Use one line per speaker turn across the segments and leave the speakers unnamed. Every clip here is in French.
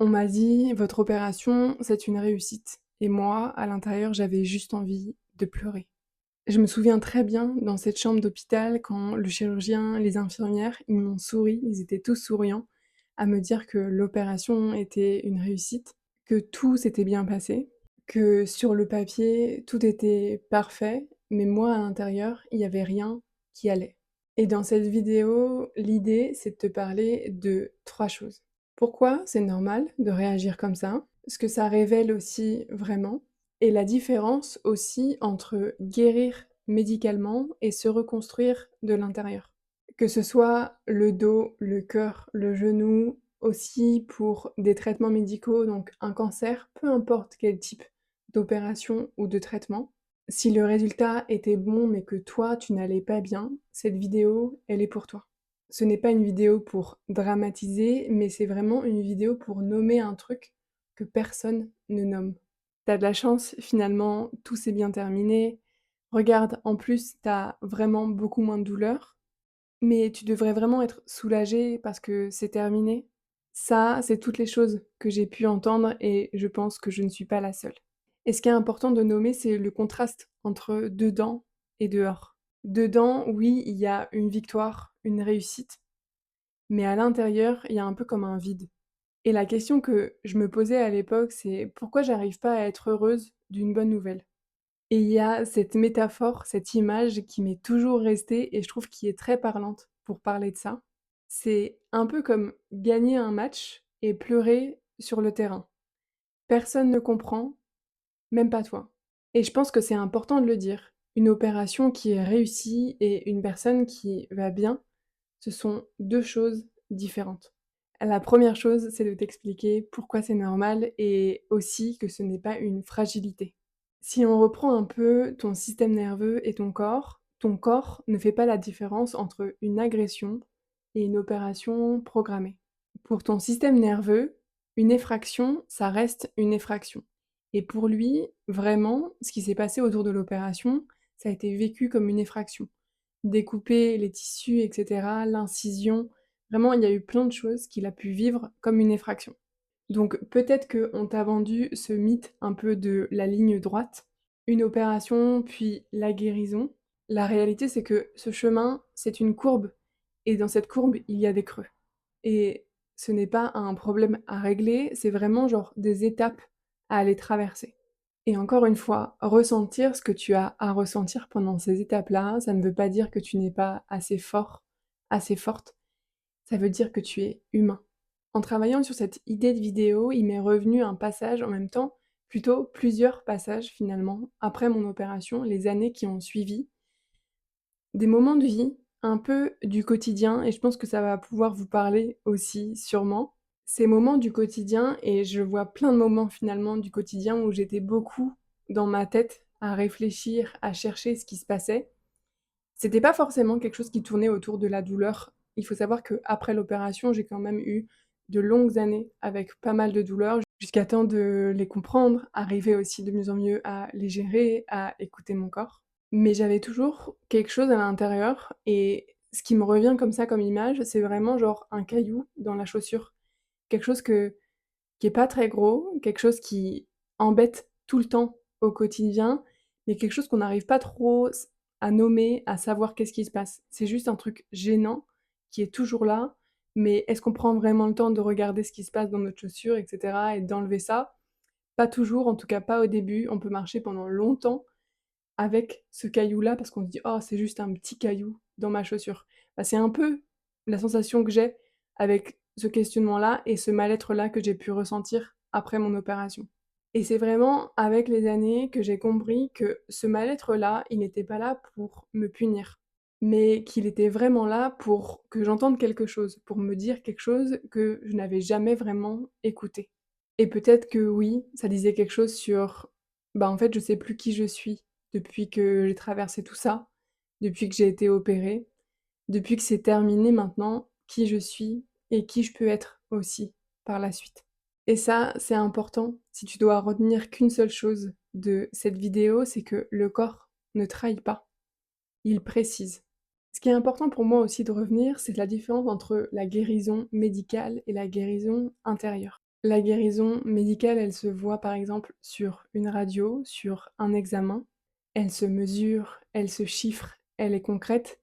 On m'a dit: «Votre opération, c'est une réussite» et moi, à l'intérieur, j'avais juste envie de pleurer. Je me souviens très bien dans cette chambre d'hôpital quand le chirurgien, les infirmières, ils m'ont souri, ils étaient tous souriants à me dire que l'opération était une réussite, que tout s'était bien passé, que sur le papier, tout était parfait, mais moi, à l'intérieur, il y avait rien qui allait. Et dans cette vidéo, l'idée, c'est de te parler de 3 choses. Pourquoi c'est normal de réagir comme ça? Ce que ça révèle aussi vraiment et la différence aussi entre guérir médicalement et se reconstruire de l'intérieur. Que ce soit le dos, le cœur, le genou, aussi pour des traitements médicaux, donc un cancer, peu importe quel type d'opération ou de traitement. Si le résultat était bon mais que toi tu n'allais pas bien, cette vidéo, elle est pour toi. Ce n'est pas une vidéo pour dramatiser, mais c'est vraiment une vidéo pour nommer un truc que personne ne nomme. Tu as de la chance, finalement, tout s'est bien terminé. Regarde, en plus, tu as vraiment beaucoup moins de douleur, mais tu devrais vraiment être soulagée parce que c'est terminé. Ça, c'est toutes les choses que j'ai pu entendre et je pense que je ne suis pas la seule. Et ce qui est important de nommer, c'est le contraste entre dedans et dehors. Dedans, oui, il y a une victoire, une réussite, mais à l'intérieur, il y a un peu comme un vide. Et la question que je me posais à l'époque, c'est pourquoi j'arrive pas à être heureuse d'une bonne nouvelle? Et il y a cette métaphore, cette image qui m'est toujours restée et je trouve qui est très parlante pour parler de ça. C'est un peu comme gagner un match et pleurer sur le terrain. Personne ne comprend, même pas toi. Et je pense que c'est important de le dire. Une opération qui est réussie et une personne qui va bien, ce sont 2 choses différentes. La première chose, c'est de t'expliquer pourquoi c'est normal et aussi que ce n'est pas une fragilité. Si on reprend un peu ton système nerveux et ton corps ne fait pas la différence entre une agression et une opération programmée. Pour ton système nerveux, une effraction, ça reste une effraction. Et pour lui, vraiment, ce qui s'est passé autour de l'opération, ça a été vécu comme une effraction. Découper les tissus et cetera, l'incision, vraiment, il y a eu plein de choses qu'il a pu vivre comme une effraction. Donc peut-être qu'on t'a vendu ce mythe un peu de la ligne droite, une opération, puis la guérison. La réalité, c'est que ce chemin, c'est une courbe et dans cette courbe, il y a des creux. Et ce n'est pas un problème à régler, c'est vraiment genre des étapes à aller traverser. Et encore une fois, ressentir ce que tu as à ressentir pendant ces étapes-là, ça ne veut pas dire que tu n'es pas assez fort, assez forte, ça veut dire que tu es humain. En travaillant sur cette idée de vidéo, il m'est revenu un passage en même temps, plutôt plusieurs passages finalement, après mon opération, les années qui ont suivi, des moments de vie, un peu du quotidien et je pense que ça va pouvoir vous parler aussi sûrement. Ces moments du quotidien et je vois plein de moments finalement du quotidien où j'étais beaucoup dans ma tête à réfléchir, à chercher ce qui se passait. C'était pas forcément quelque chose qui tournait autour de la douleur. Il faut savoir qu'après l'opération, j'ai quand même eu de longues années avec pas mal de douleurs, jusqu'à temps de les comprendre, arriver aussi de mieux en mieux à les gérer, à écouter mon corps. Mais j'avais toujours quelque chose à l'intérieur et ce qui me revient comme ça comme image, c'est vraiment genre un caillou dans la chaussure. Quelque chose qui est pas très gros, quelque chose qui embête tout le temps au quotidien, mais quelque chose qu'on n'arrive pas trop à nommer, à savoir qu'est-ce qui se passe. C'est juste un truc gênant qui est toujours là, mais est-ce qu'on prend vraiment le temps de regarder ce qui se passe dans notre chaussure et cetera et d'enlever ça? Pas toujours, en tout cas pas au début. On peut marcher pendant longtemps avec ce caillou-là parce qu'on se dit: «Oh, c'est juste un petit caillou dans ma chaussure». Bah, c'est un peu la sensation que j'ai avec ce questionnement-là et ce mal-être-là que j'ai pu ressentir après mon opération. Et c'est vraiment avec les années que j'ai compris que ce mal-être-là, il n'était pas là pour me punir, mais qu'il était vraiment là pour que j'entende quelque chose, pour me dire quelque chose que je n'avais jamais vraiment écouté. Et peut-être que oui, ça disait quelque chose sur, bah, en fait, je sais plus qui je suis depuis que j'ai traversé tout ça, depuis que j'ai été opérée, depuis que c'est terminé maintenant, qui je suis et qui je peux être aussi par la suite. Et ça, c'est important. Si tu dois retenir qu'une seule chose de cette vidéo, c'est que le corps ne trahit pas, il précise. Ce qui est important pour moi aussi de revenir, c'est la différence entre la guérison médicale et la guérison intérieure. La guérison médicale, elle se voit par exemple sur une radio, sur un examen. Elle se mesure, elle se chiffre, elle est concrète.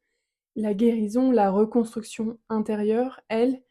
La guérison, la reconstruction intérieure, elle,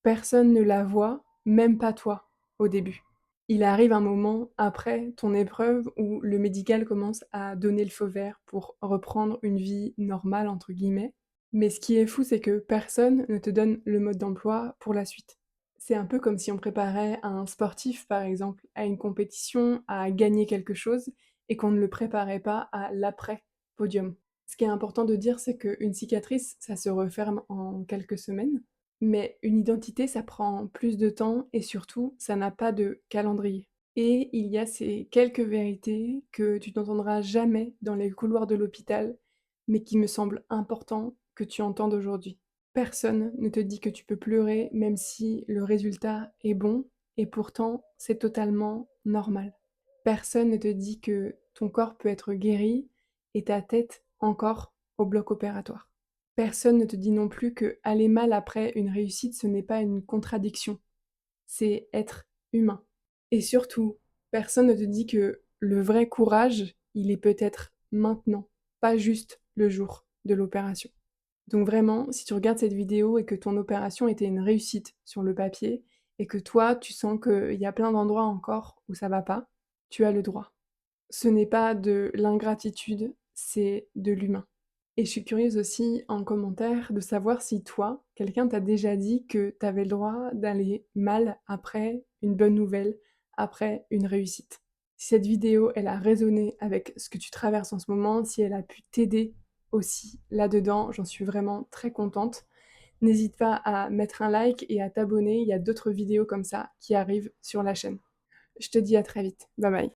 personne ne la voit, même pas toi, au début. Il arrive un moment après ton épreuve où le médical commence à donner le feu vert pour reprendre une vie «normale» entre guillemets. Mais ce qui est fou, c'est que personne ne te donne le mode d'emploi pour la suite. C'est un peu comme si on préparait un sportif, par exemple, à une compétition, à gagner quelque chose et qu'on ne le préparait pas à l'après-podium. Ce qui est important de dire, c'est qu'une cicatrice, ça se referme en quelques semaines, mais une identité, ça prend plus de temps et surtout, ça n'a pas de calendrier. Et il y a ces quelques vérités que tu n'entendras jamais dans les couloirs de l'hôpital, mais qui me semblent important que tu entendes aujourd'hui. Personne ne te dit que tu peux pleurer même si le résultat est bon, et pourtant c'est totalement normal. Personne ne te dit que ton corps peut être guéri et ta tête encore au bloc opératoire. Personne ne te dit non plus que aller mal après une réussite, ce n'est pas une contradiction, c'est être humain. Et surtout, personne ne te dit que le vrai courage, il est peut-être maintenant, pas juste le jour de l'opération. Donc vraiment, si tu regardes cette vidéo et que ton opération était une réussite sur le papier et que toi, tu sens qu'il y a plein d'endroits encore où ça va pas, tu as le droit. Ce n'est pas de l'ingratitude, c'est de l'humain. Et je suis curieuse aussi en commentaire de savoir si toi, quelqu'un t'a déjà dit que tu avais le droit d'aller mal après une bonne nouvelle, après une réussite. Si cette vidéo, elle a résonné avec ce que tu traverses en ce moment, si elle a pu t'aider aussi là-dedans, j'en suis vraiment très contente. N'hésite pas à mettre un like et à t'abonner, il y a d'autres vidéos comme ça qui arrivent sur la chaîne. Je te dis à très vite. Bye bye.